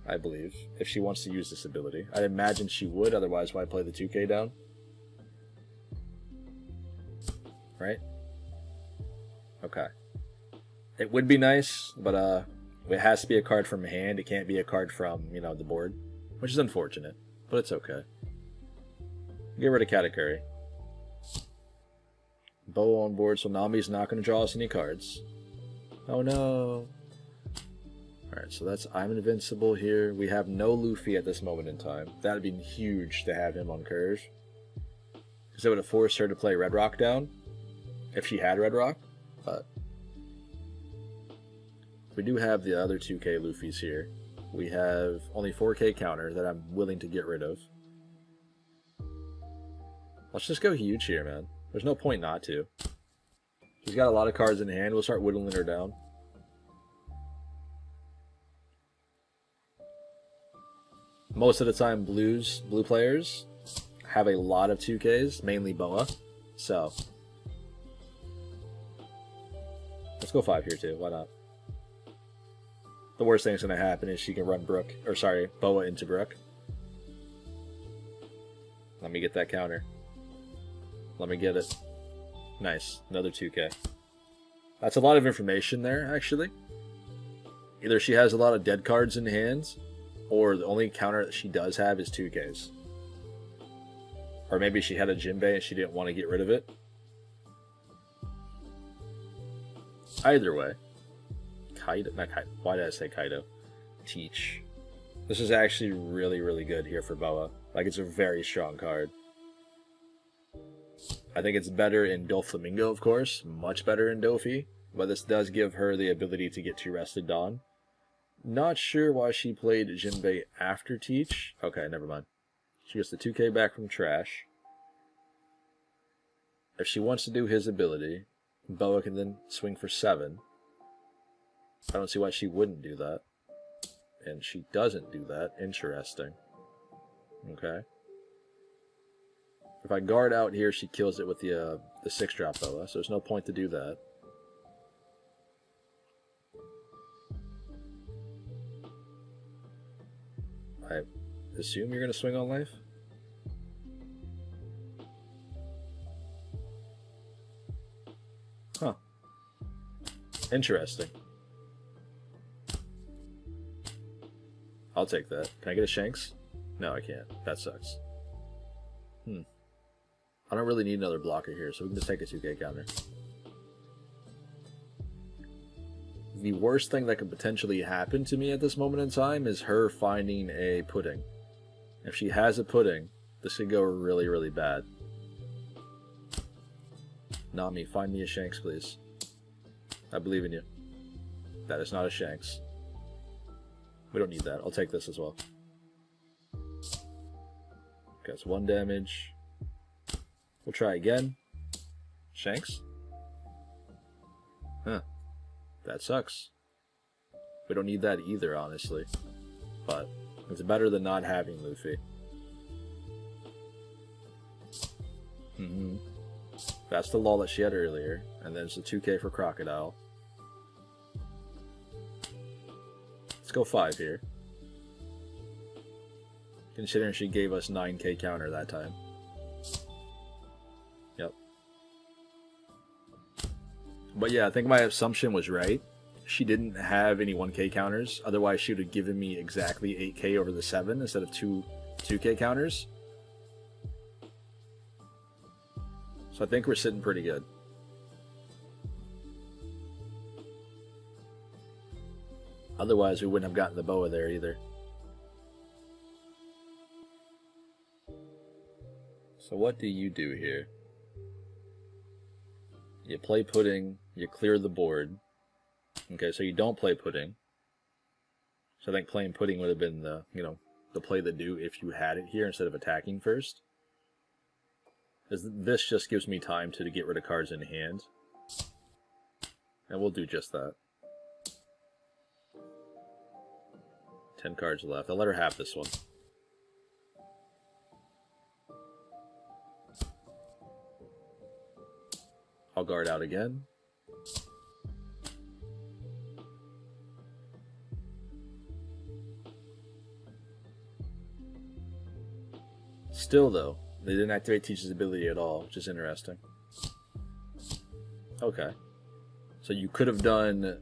I believe, if she wants to use this ability. I'd imagine she would, otherwise why play the 2k down? Right? Okay. It would be nice, but it has to be a card from hand. It can't be a card from, the board. Which is unfortunate, but it's okay. Get rid of Katakuri. Boa on board, so Nami's not going to draw us any cards. Oh no. Alright, so that's I'm invincible here. We have no Luffy at this moment in time. That would be huge to have him on curve. Because it would have forced her to play Red Rock down. If she had Red Rock. But we do have the other 2k Luffy's here. We have only 4k counter that I'm willing to get rid of. Let's just go huge here, man. There's no point not to. She's got a lot of cards in hand. We'll start whittling her down. Most of the time, blue players have a lot of 2Ks, mainly Boa. So, let's go 5 here too. Why not? The worst thing that's going to happen is she can run Boa into Brook. Let me get that counter. Let me get it. Nice. Another 2K. That's a lot of information there, actually. Either she has a lot of dead cards in hands, or the only counter that she does have is 2Ks. Or maybe she had a Jinbei and she didn't want to get rid of it. Either way. Kaido, not Kaido. Why did I say Kaido? Teach. This is actually really, really good here for Boa. Like, it's a very strong card. I think it's better in Doflamingo, of course. Much better in Dofi. But this does give her the ability to get 2 Rested Dawn. Not sure why she played Jinbei after Teach. Okay, never mind. She gets the 2k back from Trash. If she wants to do his ability, Boa can then swing for 7. I don't see why she wouldn't do that. And she doesn't do that. Interesting. Okay. If I guard out here, she kills it with the 6-drop Boa, so there's no point to do that. I assume you're going to swing on life? Huh. Interesting. I'll take that. Can I get a Shanks? No, I can't. That sucks. I don't really need another blocker here, so we can just take a 2k counter. The worst thing that could potentially happen to me at this moment in time is her finding a pudding. If she has a pudding, this could go really, really bad. Nami, find me a Shanks, please. I believe in you. That is not a Shanks. We don't need that. I'll take this as well. Okay, it's 1 damage. We'll try again. Shanks? Huh. That sucks. We don't need that either, honestly. But it's better than not having Luffy. That's the lull that she had earlier. And then it's a 2k for Crocodile. Let's go 5 here. Considering she gave us 9k counter that time. Yep. But yeah, I think my assumption was right. she didn't have any 1k counters. Otherwise, she would have given me exactly 8k over the 7 instead of 2k counters. So I think we're sitting pretty good. Otherwise, we wouldn't have gotten the boa there either. So what do you do here? You play pudding, you clear the board. Okay, so you don't play pudding. So I think playing pudding would have been the, the play to do if you had it here instead of attacking first. Because this just gives me time to get rid of cards in hand. And we'll do just that. 10 cards left. I'll let her have this one. I'll guard out again. Still, though, they didn't activate Teach's ability at all, which is interesting. Okay. So you could have done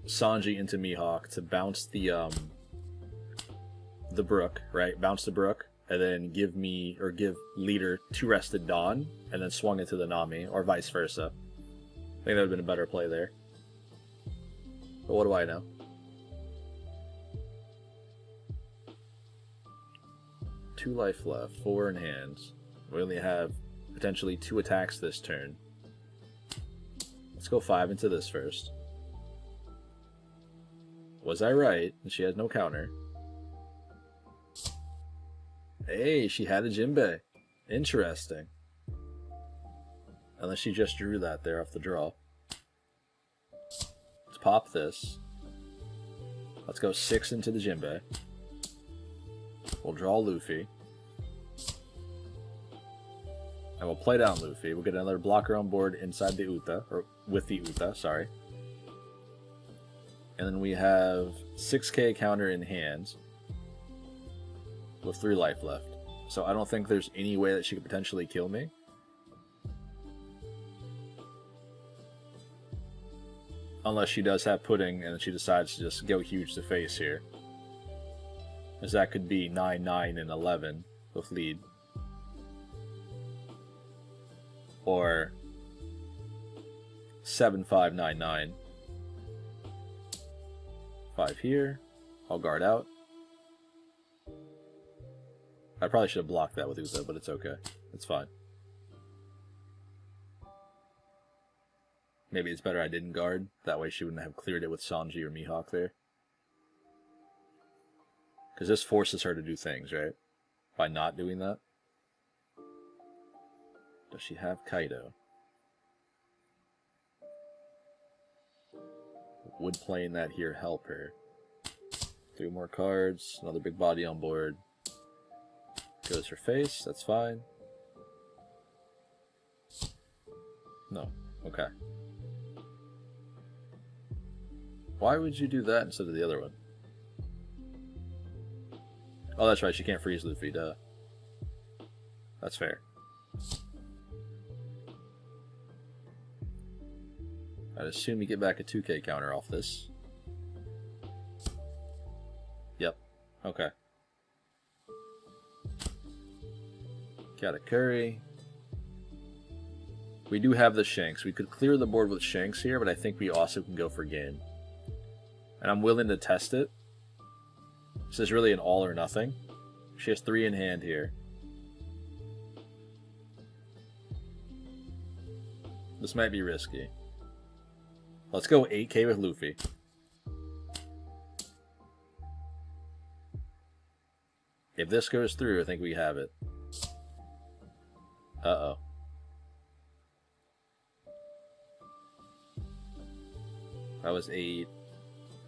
Sanji into Mihawk to bounce the Brook, right? Bounce the Brook, and then give me, or give Leader 2 rested Dawn, and then swung into the Nami, or vice versa. I think that would have been a better play there. But what do I know? 2 life left, 4 in hands. We only have potentially 2 attacks this turn. Let's go 5 into this first. Was I right? And she has no counter. Hey, she had a Jinbei. Interesting. Unless she just drew that there off the draw. Let's pop this. Let's go 6 into the Jinbei. We'll draw Luffy. And we'll play down Luffy. We'll get another blocker on board inside the Uta. Or with the Uta, sorry. And then we have 6k counter in hand. With 3 life left. So I don't think there's any way that she could potentially kill me. Unless she does have pudding and she decides to just go huge to face here. As that could be 9, 9, and 11 with lead. Or 7, 5, 9, 9. 5 here. I'll guard out. I probably should have blocked that with Uta, but it's okay. It's fine. Maybe it's better I didn't guard. That way she wouldn't have cleared it with Sanji or Mihawk there. Because this forces her to do things, right? By not doing that. Does she have Kaido? Would playing that here help her? 3 more cards. Another big body on board. Goes her face. That's fine. No. Okay. Why would you do that instead of the other one? Oh, that's right. She can't freeze Luffy, duh. That's fair. I'd assume you get back a 2k counter off this. Yep. Okay. Got a Curry. We do have the Shanks. We could clear the board with Shanks here, but I think we also can go for game. And I'm willing to test it. This is really an all or nothing. She has 3 in hand here. This might be risky. Let's go 8k with Luffy. If this goes through, I think we have it. Uh-oh. That was 8.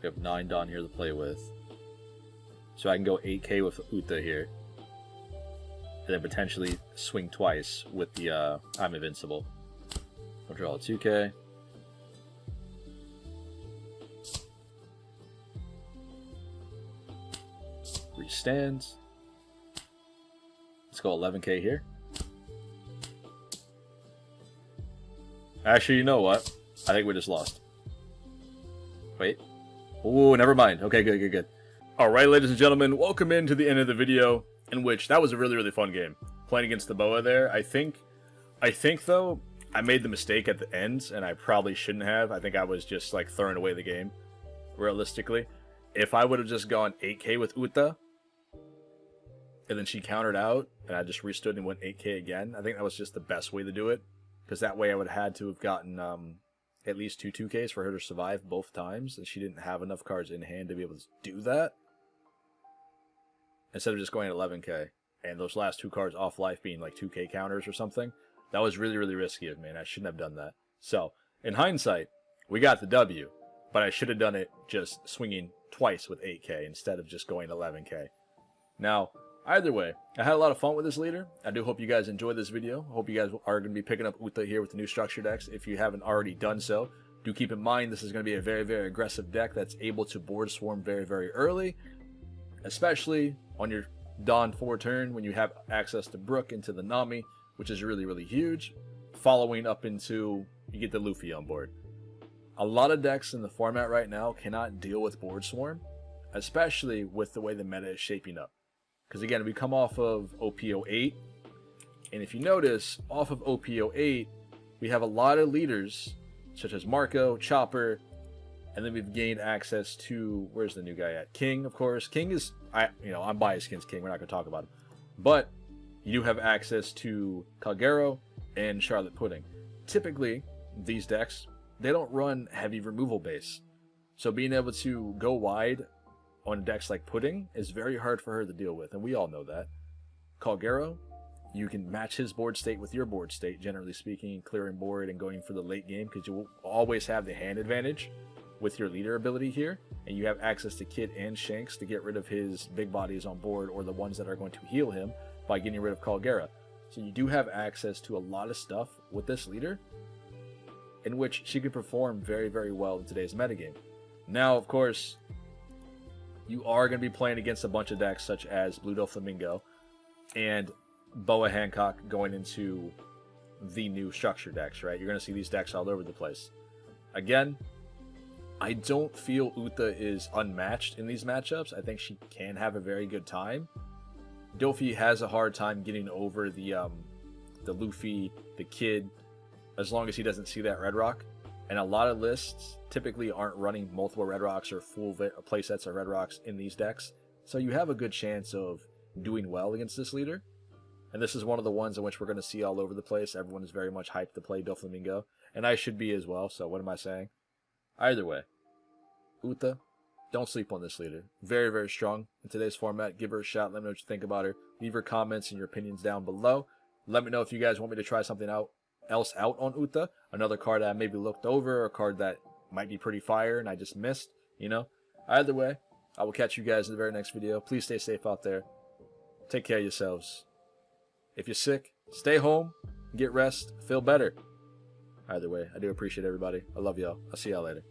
We have 9 Dawn here to play with. So I can go 8k with Uta here. And then potentially swing twice with the I'm Invincible. We'll draw a 2k. Restand. Let's go 11k here. Actually, you know what? I think we just lost. Wait. Oh, never mind. Okay, good. Alright, ladies and gentlemen, welcome into the end of the video, in which that was a really fun game. Playing against the Boa there. I think though, I made the mistake at the end, and I probably shouldn't have. I think I was just like throwing away the game, realistically. If I would have just gone 8k with Uta, and then she countered out, and I just restood and went 8k again, I think that was just the best way to do it. Because that way I would have had to have gotten at least 2 2ks for her to survive both times, and she didn't have enough cards in hand to be able to do that. Instead of just going at 11k, and those last 2 cards off life being like 2k counters or something. That was really risky of me, and I shouldn't have done that. So, in hindsight, we got the W, but I should have done it just swinging twice with 8k instead of just going 11k. Now, either way, I had a lot of fun with this leader. I do hope you guys enjoyed this video. I hope you guys are going to be picking up Uta here with the new structure decks. If you haven't already done so, do keep in mind this is going to be a very aggressive deck that's able to board swarm very early, especially on your Dawn 4 turn when you have access to Brook into the Nami, which is really huge, following up into you get the Luffy on board. A lot of decks in the format right now cannot deal with board swarm, especially with the way the meta is shaping up. Because again, we come off of OP08, and if you notice, off of OP08, we have a lot of leaders, such as Marco, Chopper, and then we've gained access to, where's the new guy at? King, of course. King is, I'm biased against King, we're not going to talk about him. But you do have access to Kagero and Charlotte Pudding. Typically, these decks, they don't run heavy removal base. So being able to go wide on decks like Pudding is very hard for her to deal with, and we all know that. Kagero, you can match his board state with your board state, generally speaking, clearing board and going for the late game, because you will always have the hand advantage with your leader ability here, and you have access to Kid and Shanks to get rid of his big bodies on board, or the ones that are going to heal him, by getting rid of Kagera. So you do have access to a lot of stuff with this leader, in which she could perform very well in today's metagame. Now, of course, you are going to be playing against a bunch of decks such as Blue Doflamingo and Boa Hancock going into the new structure decks, right? You're going to see these decks all over the place. Again, I don't feel Uta is unmatched in these matchups. I think she can have a very good time. Dofi has a hard time getting over the Luffy, the Kid, as long as he doesn't see that Red Rock. And a lot of lists typically aren't running multiple Red Rocks or full playsets of Red Rocks in these decks. So you have a good chance of doing well against this leader. And this is one of the ones in which we're going to see all over the place. Everyone is very much hyped to play Doflamingo. And I should be as well, so what am I saying? Either way, Uta, don't sleep on this leader. Very strong in today's format. Give her a shot. Let me know what you think about her. Leave your comments and your opinions down below. Let me know if you guys want me to try something else out on Uta. Another card that I maybe looked over, a card that might be pretty fire and I just missed, Either way, I will catch you guys in the very next video. Please stay safe out there. Take care of yourselves. If you're sick, stay home, get rest, feel better. Either way, I do appreciate everybody. I love y'all. I'll see y'all later.